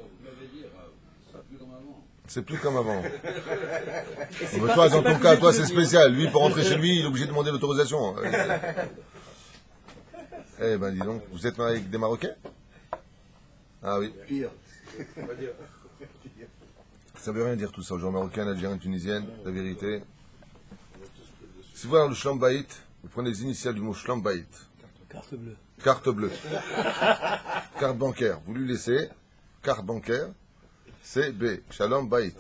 plus comme avant. Mais toi, dans ton cas, toi, c'est spécial. Lui, pour rentrer chez lui, il est obligé de demander l'autorisation. Eh ben, dis donc, vous êtes marié avec des Marocains? Ah oui. Pire. Ça veut rien dire tout ça. Aux gens marocains, algériens, tunisiennes, la vérité. Si vous voyez le shlambaït, vous prenez les initiales du mot shlambaït. Carte bleue. Carte bleue. Carte bancaire. Vous lui laissez. Carte bancaire. C'est B. Shalom Baït.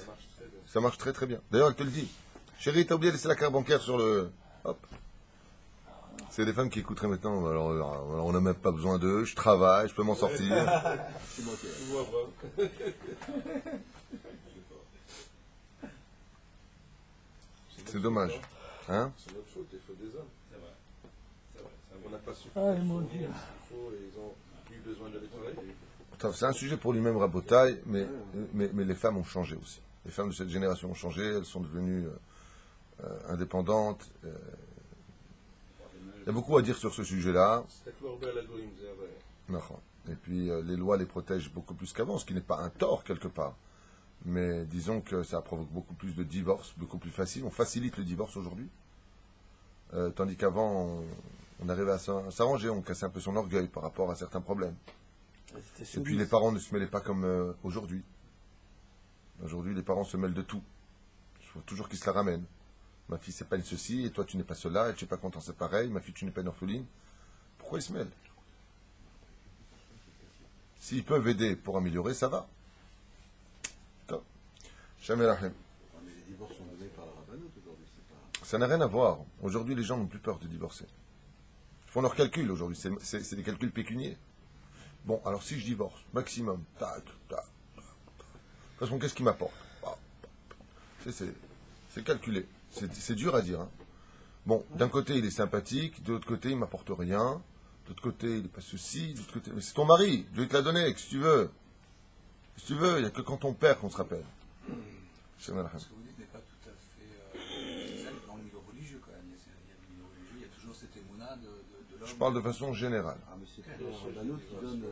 Ça marche très très bien. D'ailleurs, elle te le dit. Chérie, t'as oublié de laisser la carte bancaire sur le... Hop. C'est des femmes qui écouteraient maintenant. Alors, on n'a même pas besoin d'eux. Je travaille, je peux m'en sortir. C'est dommage. Hein? C'est notre faute, les fautes des hommes. C'est vrai. On n'a pas su. Ah, mon Dieu. Ils ont eu besoin d'aller travailler. C'est un sujet pour lui-même, Rabotaille, mais les femmes ont changé aussi. Les femmes de cette génération ont changé, elles sont devenues indépendantes. Il y a beaucoup à dire sur ce sujet-là. Et puis les lois les protègent beaucoup plus qu'avant, ce qui n'est pas un tort quelque part. Mais disons que ça provoque beaucoup plus de divorces, beaucoup plus facile. On facilite le divorce aujourd'hui. Tandis qu'avant, on arrivait à s'arranger, on cassait un peu son orgueil par rapport à certains problèmes. Et puis les parents ne se mêlaient pas comme aujourd'hui. Aujourd'hui, les parents se mêlent de tout. Il faut toujours qu'ils se la ramènent. Ma fille, c'est pas une ceci, et toi, tu n'es pas cela, et tu n'es pas content, c'est pareil. Ma fille, tu n'es pas une orpheline. Pourquoi ils se mêlent? S'ils peuvent aider pour améliorer, ça va. Top. Jamais rahim. Mais les divorces sont donnés par la rabbanoute aujourd'hui, c'est pas... Ça n'a rien à voir. Aujourd'hui, les gens n'ont plus peur de divorcer. Ils font leurs calculs aujourd'hui. C'est des calculs pécuniers. Bon, alors si je divorce, maximum, tac, tac. De toute façon, qu'est-ce qui m'apporte? C'est calculé. C'est dur à dire. Hein. Bon, d'un côté, il est sympathique, de l'autre côté, il ne m'apporte rien. De l'autre côté, il n'est pas ceci, de l'autre côté... Mais c'est ton mari, Dieu te l'a donné, si tu veux. Si tu veux, il n'y a que quand on perd qu'on se rappelle. Ce que vous dites n'est pas tout à fait ça dans le milieu religieux quand même. Il y a le milieu religieux, il y a toujours cette émouna de l'homme. Je parle de façon générale. Ah, mais c'est la rabbanoute qui donne...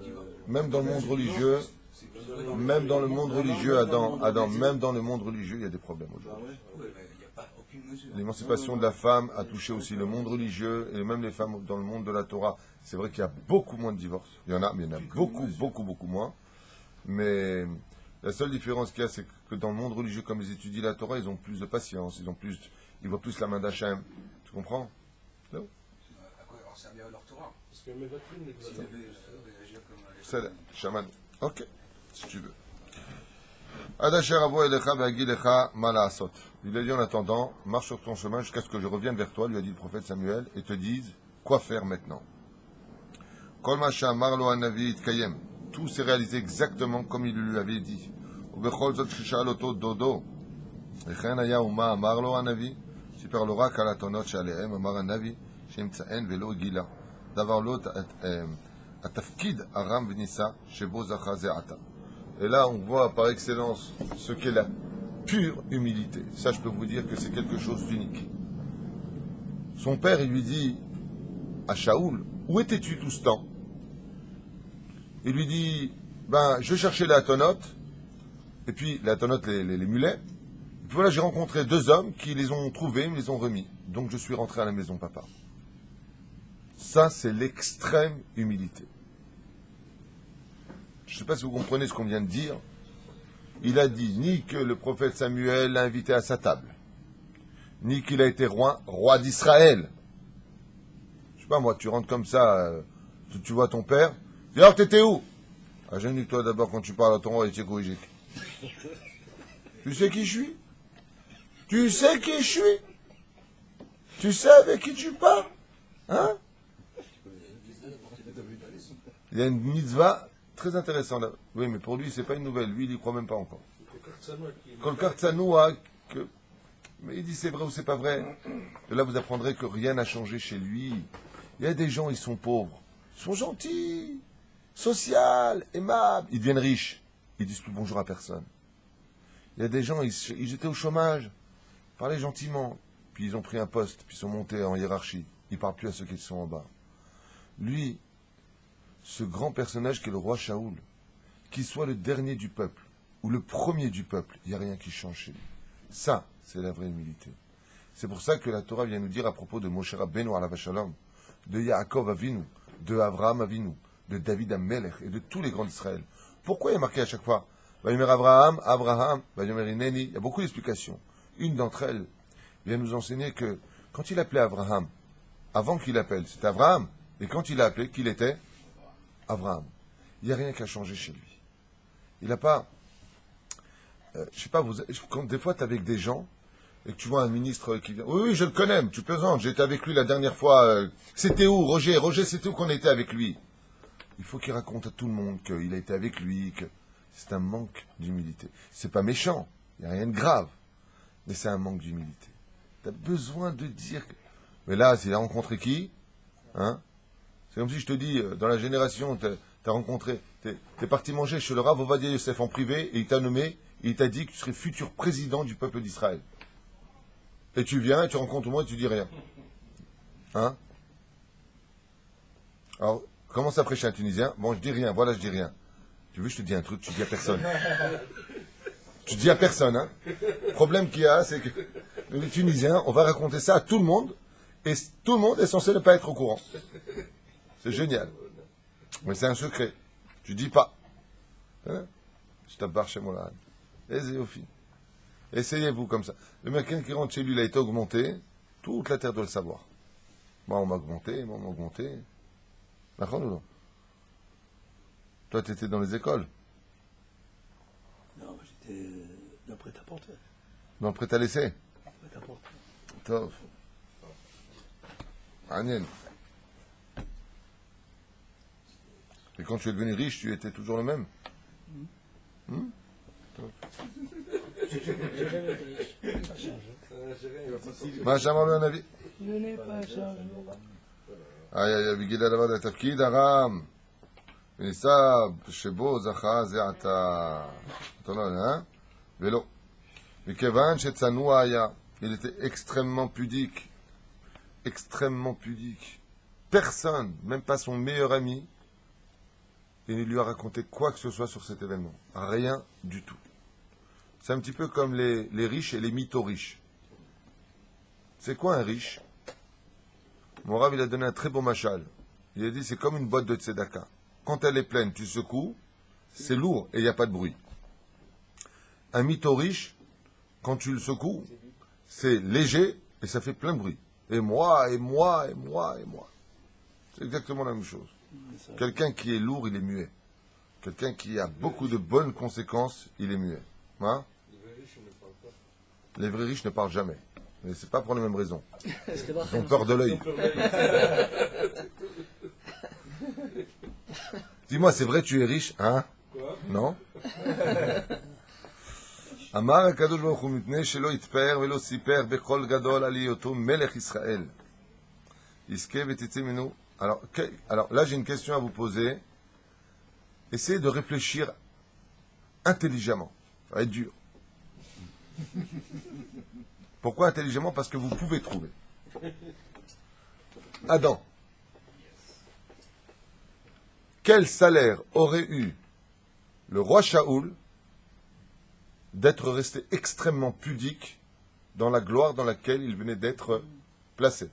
Même dans le monde religieux, même dans le monde religieux, Adam, même dans le monde religieux, il y a des problèmes aujourd'hui. Il n'y a pas aucune mesure. L'émancipation de la femme a touché aussi le monde religieux et même les femmes dans le monde de la Torah. C'est vrai qu'il y a beaucoup moins de divorces. Il y en a, mais il y en a beaucoup moins. Mais la seule différence qu'il y a, c'est que dans le monde religieux, comme ils étudient la Torah, ils ont plus de patience, ils voient plus la main d'Hachem. Tu comprends? À quoi leur servir leur Torah? Parce que mes doctrines S'ils n'existent devaient réagir comme les C'est là, chaman. Ok, si tu veux. Adasher avo elecha ve'agilecha ma la'asot. Il a dit en attendant, marche sur ton chemin jusqu'à ce que je revienne vers toi, lui a dit le prophète Samuel, et te dise quoi faire maintenant. Kol ma she'amar lo hanavi itkayem. Tout s'est réalisé exactement comme il lui avait dit. Ubechol zot shishal oto dodo. Echen haya uma amar lo hanavi. סיפר לו רק על התונות שעליהם אמר הנביא שימצאן ולא גילה דבר לא התפקיד הרם ונישא שבו זכה זה עתה. Et là on voit par excellence ce qu'est la pure humilité. Ça je peux vous dire que c'est quelque chose d'unique. Son père il lui dit à Shaoul, où étais-tu tout ce temps? Il lui dit, je cherchais la tonote, et puis la tonote les mulets. Et puis voilà, j'ai rencontré deux hommes qui les ont trouvés, me les ont remis. Donc je suis rentré à la maison, papa. Ça, c'est l'extrême humilité. Je ne sais pas si vous comprenez ce qu'on vient de dire. il a dit ni que le prophète Samuel l'a invité à sa table, ni qu'il a été roi d'Israël. Je sais pas moi, tu rentres comme ça, tu vois ton père, tu dis alors t'étais où? Ah, j'ai dit toi d'abord quand tu parles à ton roi, il est corrigé. Tu sais qui je suis? Tu sais qui je suis? Tu sais avec qui tu parles? Hein? Il y a une mitzvah très intéressante. Oui, mais pour lui, c'est pas une nouvelle. Lui, il y croit même pas encore. Kolkar Tsanoua, que... Mais il dit c'est vrai ou c'est pas vrai. De là, vous apprendrez que rien n'a changé chez lui. Il y a des gens, ils sont pauvres. Ils sont gentils, sociaux, aimables. Ils deviennent riches. Ils disent plus bonjour à personne. Il y a des gens, ils étaient au chômage. Ils parlaient gentiment. Puis ils ont pris un poste. Puis ils sont montés en hiérarchie. Ils ne parlent plus à ceux qui sont en bas. Lui, ce grand personnage qui est le roi Shaoul, qu'il soit le dernier du peuple ou le premier du peuple, il n'y a rien qui change chez lui. Ça, c'est la vraie humilité. C'est pour ça que la Torah vient nous dire à propos de Moshe Rabbeinu alav shalom, de Yaakov Avinu, de Avraham Avinu, de David Amelech et de tous les grands d'Israël. Pourquoi il est marqué à chaque fois Vayomer Avraham, Avraham, Vayomer Ineni? Il y a beaucoup d'explications. Une d'entre elles vient nous enseigner que quand il appelait Avraham, avant qu'il appelle, c'était Avraham, et quand il a appelé, qu'il était Avraham. Il n'y a rien qui a changé chez lui. Il n'a pas... je sais pas, quand des fois tu es avec des gens, et que tu vois un ministre qui vient... Oui, je le connais, tu plaisantes, j'étais avec lui la dernière fois. C'était où, Roger? Roger, c'était où qu'on était avec lui? Il faut qu'il raconte à tout le monde qu'il a été avec lui, que c'est un manque d'humilité. C'est pas méchant, il n'y a rien de grave, mais c'est un manque d'humilité. Tu as besoin de dire... Mais là, s'il a rencontré qui? Hein? C'est comme si je te dis, dans la génération, t'as rencontré, t'es parti manger chez le Rav Ovadia Yosef en privé, et il t'a nommé, et il t'a dit que tu serais futur président du peuple d'Israël. Et tu viens, et tu rencontres moi, et tu dis rien. Hein? Alors, commence à prêcher un Tunisien. Bon, je dis rien, voilà, je dis rien. Tu veux, je te dis un truc, tu dis à personne. Tu dis à personne, hein? Le problème qu'il y a, c'est que les Tunisiens, on va raconter ça à tout le monde, et tout le monde est censé ne pas être au courant. C'est génial. Mais c'est un secret. Tu dis pas. Hein? Je tabarre chez moi là. Essayez-vous comme ça. Le mec qui rentre chez lui, il a été augmenté. Toute la terre doit le savoir. Moi, on m'a augmenté, moi, on m'a augmenté. D'accord ou non? Toi, tu étais dans les écoles. Non, moi, j'étais dans le prêt-à-porter. Dans le prêt-à-laisser. Prêt-à-porter. Tov. Agnel. Et quand tu es devenu riche, tu étais toujours le même. Machamar le Navi. Je n'ai pas changé. Aïe aïe aïe, בגיל הדבר לתפקיד הרם וניסה שבו זכה זה עתה. אתה לא יודע, ולא. מכיוון שצנוע היה, il était extrêmement pudique. Extrêmement pudique. Personne, même pas son meilleur ami, il ne lui a raconté quoi que ce soit sur cet événement. Rien du tout. C'est un petit peu comme les riches et les mythos riches. C'est quoi un riche? Mon Rav, il a donné un très beau machal. Il a dit, c'est comme une boîte de tzedaka. Quand elle est pleine, tu secoues, c'est lourd et il n'y a pas de bruit. Un mytho riche, quand tu le secoues, c'est léger et ça fait plein de bruit. Et moi, et moi, et moi, et moi. C'est exactement la même chose. Quelqu'un qui est lourd, il est muet. Quelqu'un qui a beaucoup de bonnes conséquences, il est muet. Hein? Les vrais riches ne parlent jamais. Mais c'est pas pour les mêmes raisons. Ils ont peur de l'œil. Dis-moi, c'est vrai, tu es riche, hein? Non? אמר הקדוש ברוך הוא מפני שלא יתפאר ולא סיפר בקול גדול על היותו מלך ישראל. יזכה ותצא ממנו. Alors là, j'ai une question à vous poser. Essayez de réfléchir intelligemment. Ça va être dur. Pourquoi intelligemment? Parce que vous pouvez trouver. Adam. Quel salaire aurait eu le roi Shaoul d'être resté extrêmement pudique dans la gloire dans laquelle il venait d'être placé?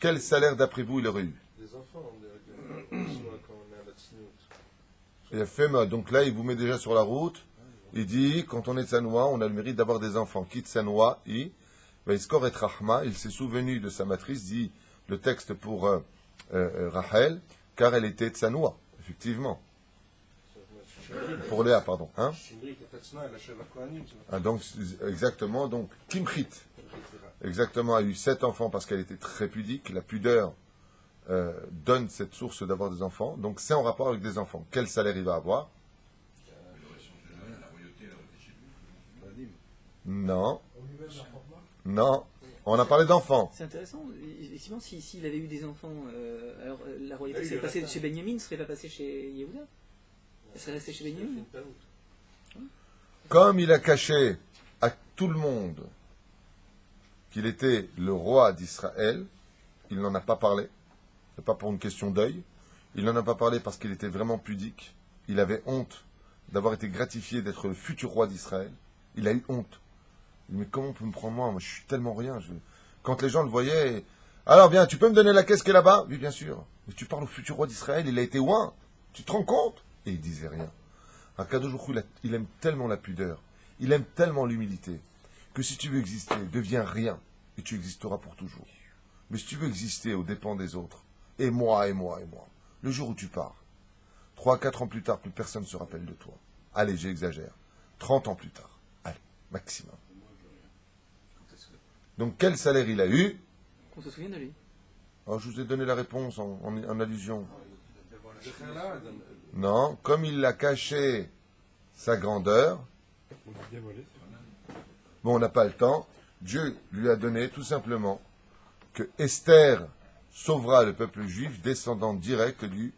Quel salaire, d'après vous, il aurait eu? Les enfants, quand on est à la tsniout. Il a fait, donc là, il vous met déjà sur la route. Il dit, quand on est tsanoua, on a le mérite d'avoir des enfants. Qui tsanoua, Vaiskor et Rahma, il s'est souvenu de sa matrice, dit le texte pour Rachel, car elle était tsanoua, effectivement. Pour Léa, pardon. Hein? Ah, donc, exactement, donc, Timchit. Exactement, a eu 7 enfants parce qu'elle était très pudique. La pudeur donne cette source d'avoir des enfants. Donc, c'est en rapport avec des enfants. Quel salaire il va avoir? Non. Non. On a parlé d'enfants. C'est intéressant. Effectivement, s'il avait eu des enfants, alors la royauté serait passée chez Benjamin, ne serait pas passée chez Yehuda. Elle serait restée chez Benjamin. Comme il a caché à tout le monde qu'il était le roi d'Israël, il n'en a pas parlé. C'est pas pour une question d'œil. Il n'en a pas parlé parce qu'il était vraiment pudique. Il avait honte d'avoir été gratifié d'être le futur roi d'Israël. Il a eu honte. Il dit, mais comment on peut me prendre moi? Moi, je suis tellement rien. Quand les gens le voyaient, alors bien, tu peux me donner la caisse qui est là-bas? Oui, bien sûr. Mais tu parles au futur roi d'Israël, il a été ouin. Tu te rends compte? Et il disait rien. Akadosh Baruch Hu, il aime tellement la pudeur, il aime tellement l'humilité, que si tu veux exister, deviens rien, et tu existeras pour toujours. Mais si tu veux exister aux dépens des autres, et moi, et moi, et moi, le jour où tu pars, 3, 4 ans plus tard, plus personne ne se rappelle de toi. Allez, j'exagère. 30 ans plus tard. Allez, maximum. Donc, quel salaire il a eu? Qu'on se souvienne de lui. Alors, je vous ai donné la réponse en allusion. Non, comme il a caché sa grandeur, bon, on n'a pas le temps, Dieu lui a donné tout simplement que Esther sauvera le peuple juif, descendant direct du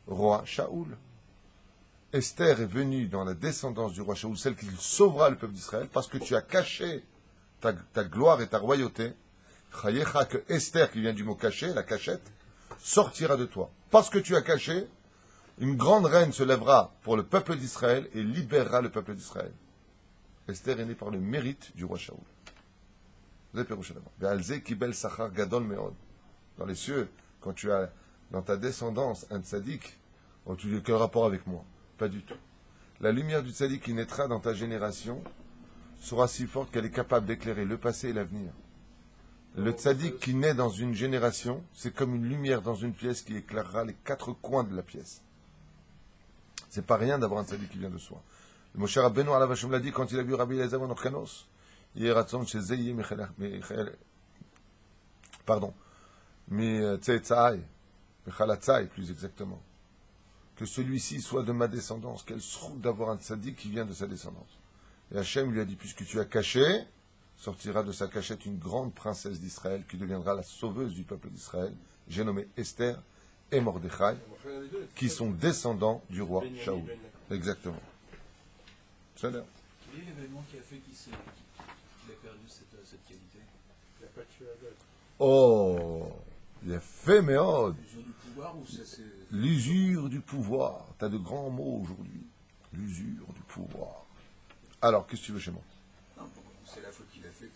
roi Shaoul. Esther est venue dans la descendance du roi Shaoul, celle qui sauvera le peuple d'Israël, parce que tu as caché ta gloire et ta royauté. Chayecha, que Esther, qui vient du mot caché, la cachette, sortira de toi. Parce que tu as caché, une grande reine se lèvera pour le peuple d'Israël et libérera le peuple d'Israël. Esther est née par le mérite du roi Shaoul. Dans les cieux, quand tu as dans ta descendance un tzaddik, oh, tu dis quel rapport avec moi? Pas du tout. La lumière du tzaddik qui naîtra dans ta génération sera si forte qu'elle est capable d'éclairer le passé et l'avenir. Le tzaddik qui naît dans une génération, c'est comme une lumière dans une pièce qui éclairera les 4 coins de la pièce. C'est pas rien d'avoir un tzaddik qui vient de soi. Le Moshe Rabbeinu alav Hashem l'a dit quand il a vu Rabbi Eliezer ben Orkanos. Pardon. Mais Tzetzai, Mechalatzai plus exactement. Que celui-ci soit de ma descendance. Quel srouk d'avoir un tzaddik qui vient de sa descendance. Et Hachem lui a dit, puisque tu as caché, sortira de sa cachette une grande princesse d'Israël qui deviendra la sauveuse du peuple d'Israël. J'ai nommé Esther et Mordechai, qui sont descendants du roi Shaoul. Exactement. C'est là. Quel est l'événement qui a fait qu'il a perdu cette qualité? Il n'a pas tué Agag. Oh, il a fait méode. L'usure du pouvoir ou c'est... L'usure du pouvoir. Tu as de grands mots aujourd'hui. L'usure du pouvoir. Alors, qu'est-ce que tu veux chez moi? Non, c'est la faute qu'il a fait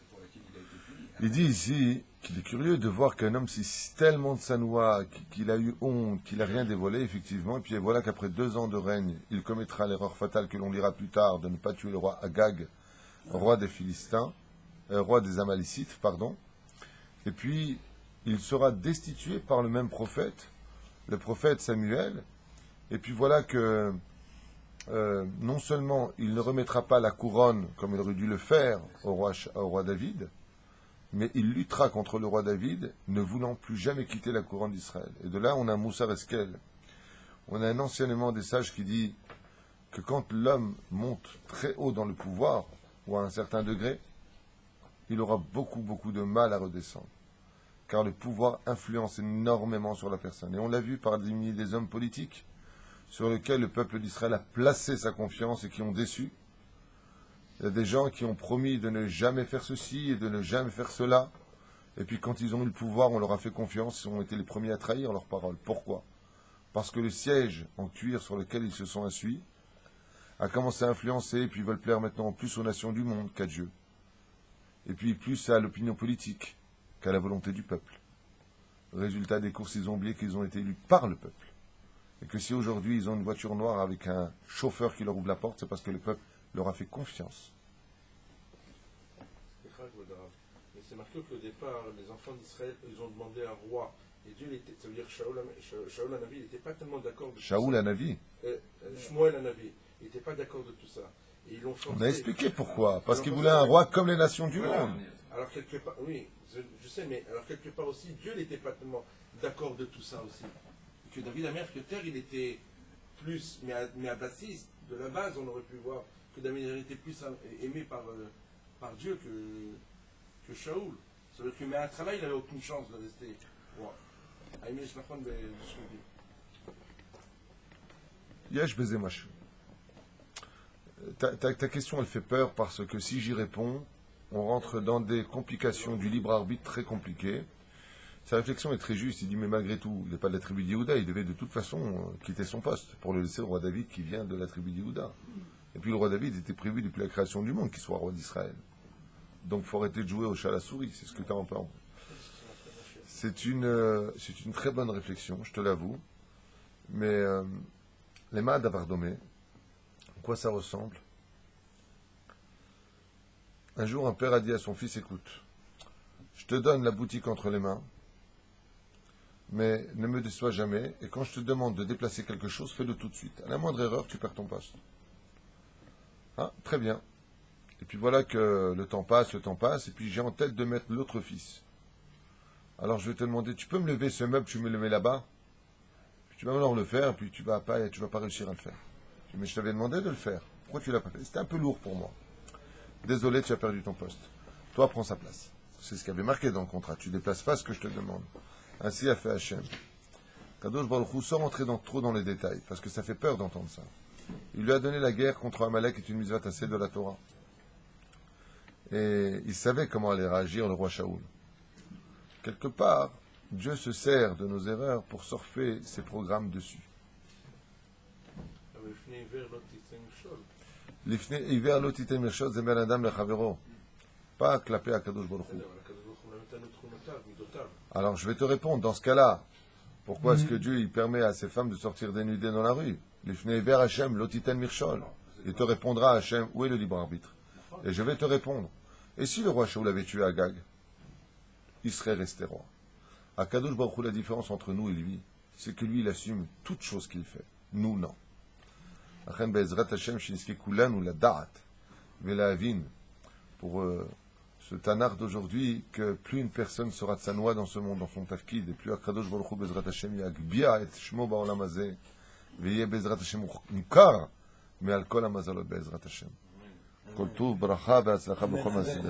pour laquelle il a été puni. Il dit ici qu'il est curieux de voir qu'un homme si tellement de sanoua, qu'il a eu honte, qu'il n'a rien dévoilé, effectivement, et puis voilà qu'après 2 ans de règne, il commettra l'erreur fatale que l'on lira plus tard de ne pas tuer le roi Agag, roi des Philistins, roi des Amalicites, pardon. Et puis, il sera destitué par le même prophète, le prophète Samuel, et puis voilà que non seulement il ne remettra pas la couronne comme il aurait dû le faire au roi David, mais il luttera contre le roi David, ne voulant plus jamais quitter la couronne d'Israël. Et de là, on a Moussar Eskel. On a un enseignement des sages qui dit que quand l'homme monte très haut dans le pouvoir, ou à un certain degré, il aura beaucoup de mal à redescendre. Car le pouvoir influence énormément sur la personne. Et on l'a vu par des hommes politiques sur lesquels le peuple d'Israël a placé sa confiance et qui ont déçu. Il y a des gens qui ont promis de ne jamais faire ceci et de ne jamais faire cela. Et puis quand ils ont eu le pouvoir, on leur a fait confiance, ils ont été les premiers à trahir leurs paroles. Pourquoi? Parce que le siège en cuir sur lequel ils se sont assis a commencé à influencer, et puis ils veulent plaire maintenant plus aux nations du monde qu'à Dieu. Et puis plus à l'opinion politique qu'à la volonté du peuple. Résultat des courses, ils ont oublié qu'ils ont été élus par le peuple. Et que si aujourd'hui ils ont une voiture noire avec un chauffeur qui leur ouvre la porte, c'est parce que le peuple leur a fait confiance. Mais c'est marqué qu'au départ, les enfants d'Israël, ils ont demandé un roi. Et Dieu, ça veut dire Shaoul Hanavi, il n'était pas tellement d'accord de tout ça. Shaoul Hanavi. Shmuel Hanavi, il n'était pas d'accord de tout ça. Et ils l'ont forcé. On a expliqué pourquoi. Parce qu'il voulait un roi comme les nations du Voilà. monde. Alors quelque part, oui, je sais, mais alors quelque part aussi, Dieu n'était pas tellement d'accord de tout ça aussi. Que David Amer, que Terre, il était plus, mais à bassiste, de la base, on aurait pu voir que David Amer était plus aimé par Dieu que Shaoul. C'est-à-dire que, mais à un travail, il n'avait aucune chance de rester roi. Yesh baiser machu. Ta question, elle fait peur parce que si j'y réponds, on rentre dans des complications du libre arbitre très compliquées. Sa réflexion est très juste. Il dit, mais malgré tout, il n'est pas de la tribu d'Yehuda. Il devait de toute façon quitter son poste pour le laisser au roi David qui vient de la tribu d'Yehuda. Et puis le roi David était prévu depuis la création du monde qu'il soit roi d'Israël. Donc il faut arrêter de jouer au chat à la souris. C'est ce que tu as en parlant. C'est une très bonne réflexion, je te l'avoue. Mais les mains d'Avardomé, à quoi ça ressemble? Un jour, un père a dit à son fils, écoute, je te donne la boutique entre les mains, mais ne me déçois jamais, et quand je te demande de déplacer quelque chose, fais-le tout de suite. À la moindre erreur, tu perds ton poste. Ah, très bien. Et puis voilà que le temps passe, et puis j'ai en tête de mettre l'autre fils. Alors je vais te demander, tu peux me lever ce meuble, tu me le mets là-bas? Puis tu vas alors le faire, puis tu vas pas réussir à le faire. Je dis, mais je t'avais demandé de le faire. Pourquoi tu l'as pas fait? C'était un peu lourd pour moi. Désolé, tu as perdu ton poste. Toi, prends sa place. C'est ce qu'il y avait marqué dans le contrat. Tu déplaces pas ce que je te demande. Ainsi a fait Hachem. Kadosh Baruch Hu, sans rentrer trop dans les détails, parce que ça fait peur d'entendre ça. Il lui a donné la guerre contre Amalek, qui est une mitzvah tassée de la Torah. Et il savait comment allait réagir le roi Shaoul. Quelque part, Dieu se sert de nos erreurs pour surfer ses programmes dessus. Lifnei Iver lo titen mirshot, c'est ben adam lechavero. Pas clapé à Kadosh Baruch Hu. Alors je vais te répondre, dans ce cas-là, pourquoi est-ce que Dieu il permet à ces femmes de sortir dénudées dans la rue? Lifnei Iver Hashem lo titen mirshol. Il te répondra, Hashem, où est le libre arbitre? Et je vais te répondre. Et si le roi Shaoul avait tué Agag, il serait resté roi. À Kadosh Baruch Hu, la différence entre nous et lui, c'est que lui, il assume toute chose qu'il fait. Nous, non. Pour ce tanar d'aujourd'hui, que plus une personne sera tsanoua dans ce monde, dans son tafkid, et plus Akadosh Baruch Hu Bezrat Hashem yagbia et shmo ba'olam hazeh, ve'yeh Bezrat Hashem mukar, me'al kol hamazalot Bezrat Hashem. Kol tov, bracha ve'atzlacha b'chol ma'aseh.